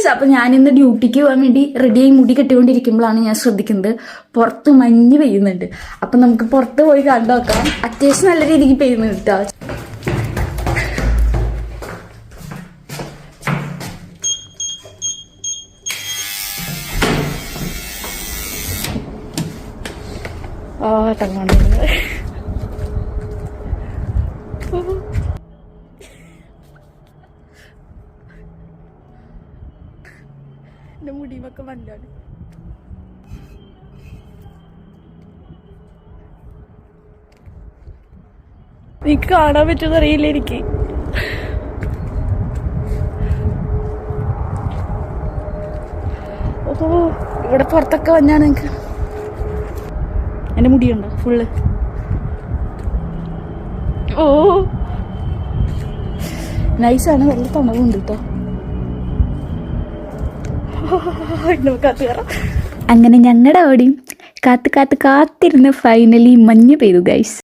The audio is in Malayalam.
ഗൈസ്, അപ്പൊ ഞാനിന്ന് ഡ്യൂട്ടിക്ക് പോകാൻ വേണ്ടി റെഡിയായി മുടി കെട്ടിക്കൊണ്ടിരിക്കുമ്പോഴാണ് ഞാൻ ശ്രദ്ധിക്കുന്നത് പുറത്ത് മഞ്ഞ് പെയ്യുന്നുണ്ട്. അപ്പൊ നമുക്ക് പുറത്ത് പോയി കണ്ടു നോക്കാം. അത്യാവശ്യം നല്ല രീതിക്ക് പെയ്യുന്നുണ്ട് കേട്ടോ. തങ്ങോണ്ട് എന്റെ മുടിയുമൊക്കെ മഞ്ഞാണ്. എനിക്ക് കാണാൻ പറ്റുമെന്ന് അറിയില്ല എനിക്ക്. ഓ, ഇവിടെ പുറത്തൊക്കെ മഞ്ഞാണ്. എനിക്ക് എന്റെ മുടിയുണ്ടോ ഫുള്ള്? ഓ, നൈസാണ്. നല്ല തണവുണ്ട് കേട്ടോ. അങ്ങനെ ഞങ്ങളുടെ അവിടെയും കാത്തിരുന്ന് ഫൈനലി മഞ്ഞ് പെയ്തു ഗൈസ്.